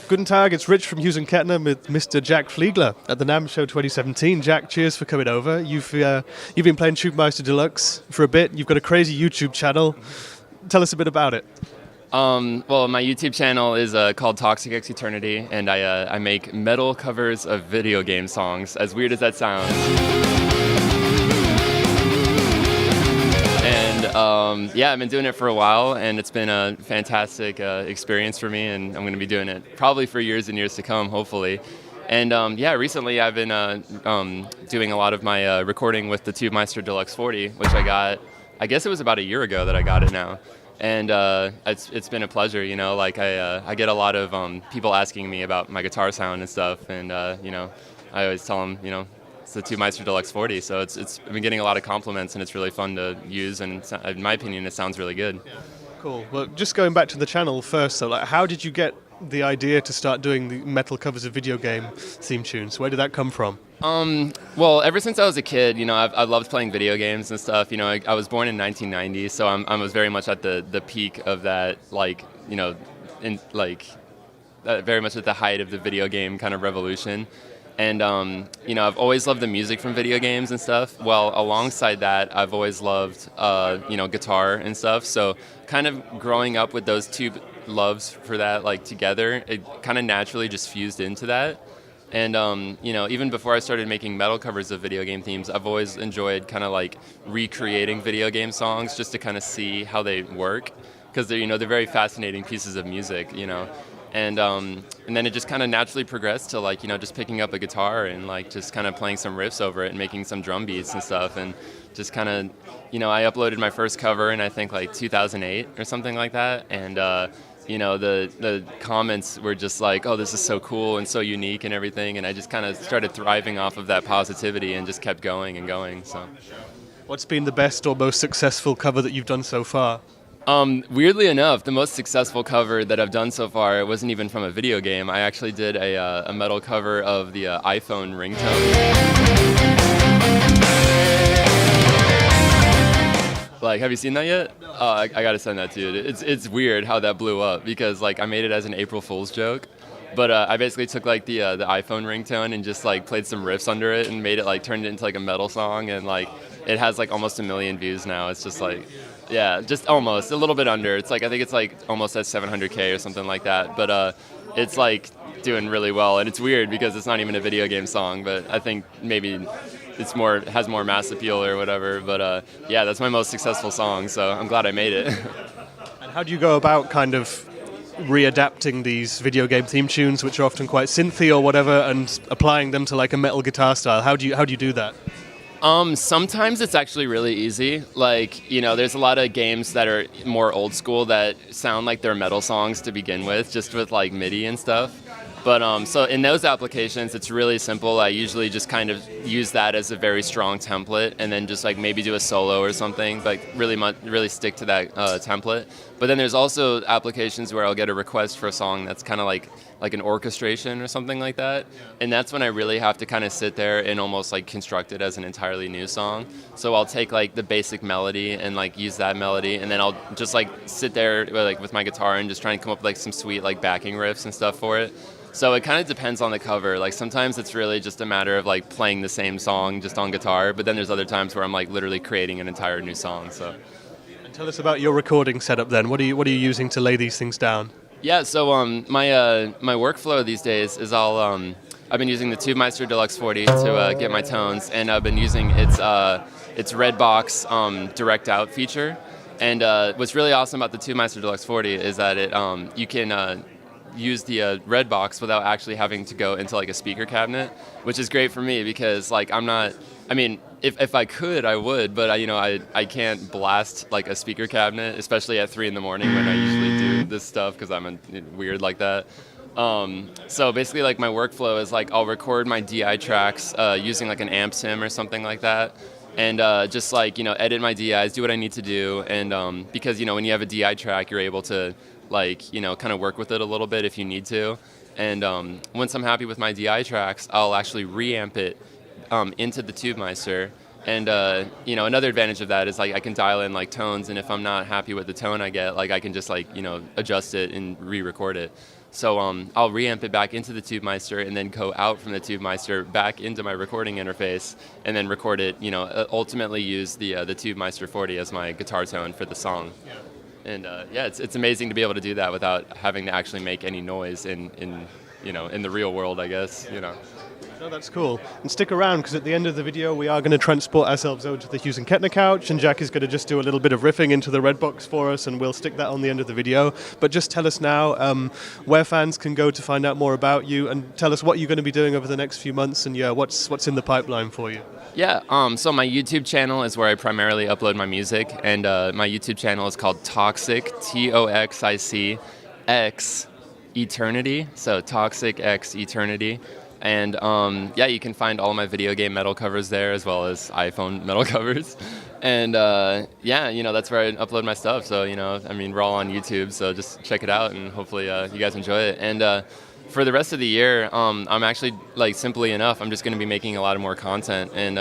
Guten Tag, it's Rich from Hughes Kettner with Mr. Jack Fliegler at the NAMM Show 2017. Jack, cheers for coming over. You've been playing TubeMeister Deluxe for a bit. You've got a crazy YouTube channel. Tell us a bit about it. Well, my YouTube channel is called ToxicxEternity, and I make metal covers of video game songs, as weird as that sounds. And yeah, I've been doing it for a while, and it's been a fantastic experience for me, and I'm going to be doing it probably for years and years to come, hopefully. And yeah, recently I've been doing a lot of my recording with the TubeMeister Deluxe 40, which I got, I guess it was about a year ago that I got it now. And it's been a pleasure, you know, like I get a lot of people asking me about my guitar sound and stuff, and you know, I always tell them, you know, it's the TubeMeister Deluxe 40, so I've been getting a lot of compliments, and it's really fun to use, and in my opinion, it sounds really good. Yeah. Cool. Well, just going back to the channel first, so like, how did you get the idea to start doing the metal covers of video game theme tunes? Where did that come from? Well, ever since I was a kid, you know, I loved playing video games and stuff. You know, I was born in 1990, so I was very much at the peak of that, like, you know, very much at the height of the video game kind of revolution. And, you know, I've always loved the music from video games and stuff. Well, alongside that, I've always loved, you know, guitar and stuff. So kind of growing up with those two loves for that, like, together, it kind of naturally just fused into that. And, you know, even before I started making metal covers of video game themes, I've always enjoyed kind of like recreating video game songs just to kind of see how they work. Because they're, you know, they're very fascinating pieces of music, you know. And then it just kind of naturally progressed to, like, you know, just picking up a guitar and like just kind of playing some riffs over it and making some drum beats and stuff, and just kind of, you know, I uploaded my first cover in I think like 2008 or something like that, and you know, the comments were just like, oh, this is so cool and so unique and everything, and I just kind of started thriving off of that positivity and just kept going and going. So, what's been the best or most successful cover that you've done so far? Weirdly enough, the most successful cover that I've done so far wasn't even from a video game. I actually did a metal cover of the iPhone ringtone. Like, have you seen that yet? Oh, I gotta send that to you. It's weird how that blew up, because like I made it as an April Fool's joke, but I basically took like the iPhone ringtone and just like played some riffs under it and made it like turned it into like a metal song, and like it has like almost 1 million views now. It's just like, yeah, just almost a little bit under. It's like, I think it's like almost at 700K or something like that, but it's like doing really well, and it's weird because it's not even a video game song, but I think maybe it's more, has more mass appeal or whatever, but yeah, that's my most successful song, so I'm glad I made it. And how do you go about kind of readapting these video game theme tunes, which are often quite synthy or whatever, and applying them to like a metal guitar style? How do you do that? Sometimes it's actually really easy. Like, you know, there's a lot of games that are more old school that sound like they're metal songs to begin with, just with like MIDI and stuff. But so in those applications, it's really simple. I usually just kind of use that as a very strong template, and then just like maybe do a solo or something, like really stick to that template. But then there's also applications where I'll get a request for a song that's kind of like an orchestration or something like that, and that's when I really have to kind of sit there and almost like construct it as an entirely new song. So I'll take like the basic melody and like use that melody, and then I'll just like sit there like with my guitar and just try and come up with like some sweet like backing riffs and stuff for it. So it kind of depends on the cover. Like sometimes it's really just a matter of like playing the same song just on guitar, but then there's other times where I'm like literally creating an entire new song. So, and tell us about your recording setup then. What are you using to lay these things down? Yeah, so my workflow these days is all I've been using the TubeMeister Deluxe 40 to get my tones, and I've been using its Redbox direct out feature. And what's really awesome about the TubeMeister Deluxe 40 is that it you can use the Redbox without actually having to go into like a speaker cabinet, which is great for me because like I'm not, I mean, if I could, I would, but you know, I can't blast like a speaker cabinet, especially at 3 in the morning when I usually do this stuff because I'm weird like that. So basically like my workflow is like I'll record my DI tracks using like an amp sim or something like that, and just like, you know, edit my DIs, do what I need to do, and because, you know, when you have a DI track, you're able to like, you know, kind of work with it a little bit if you need to. And once I'm happy with my DI tracks, I'll actually reamp it into the TubeMeister. And you know, another advantage of that is like I can dial in like tones, and if I'm not happy with the tone I get, like I can just like, you know, adjust it and re-record it. So I'll reamp it back into the TubeMeister and then go out from the TubeMeister back into my recording interface and then record it. Ultimately use the TubeMeister 40 as my guitar tone for the song. Yeah. And it's amazing to be able to do that without having to actually make any noise in the real world, I guess. No, that's cool. And stick around, because at the end of the video we are going to transport ourselves over to the Hughes Kettner couch, and Jack is going to just do a little bit of riffing into the red box for us, and we'll stick that on the end of the video. But just tell us now where fans can go to find out more about you, and tell us what you're going to be doing over the next few months, and what's in the pipeline for you. Yeah, so my YouTube channel is where I primarily upload my music, and my YouTube channel is called Toxic, ToxicxEternity, so ToxicxEternity. And you can find all my video game metal covers there, as well as iPhone metal covers. And that's where I upload my stuff. So we're all on YouTube, so just check it out, and hopefully you guys enjoy it. And for the rest of the year, I'm actually, simply enough, I'm just going to be making a lot of more content, and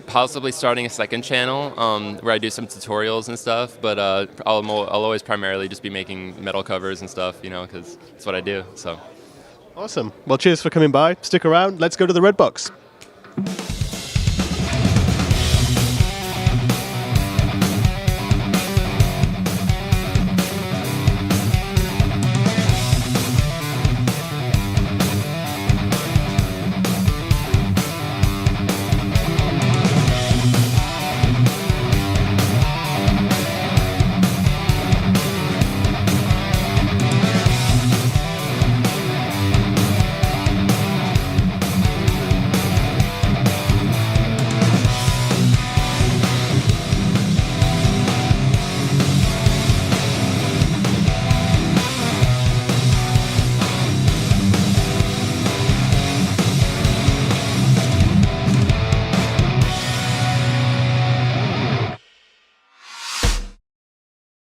possibly starting a second channel where I do some tutorials and stuff. But I'll always primarily just be making metal covers and stuff, because it's what I do. So. Awesome. Well, cheers for coming by. Stick around. Let's go to the red box.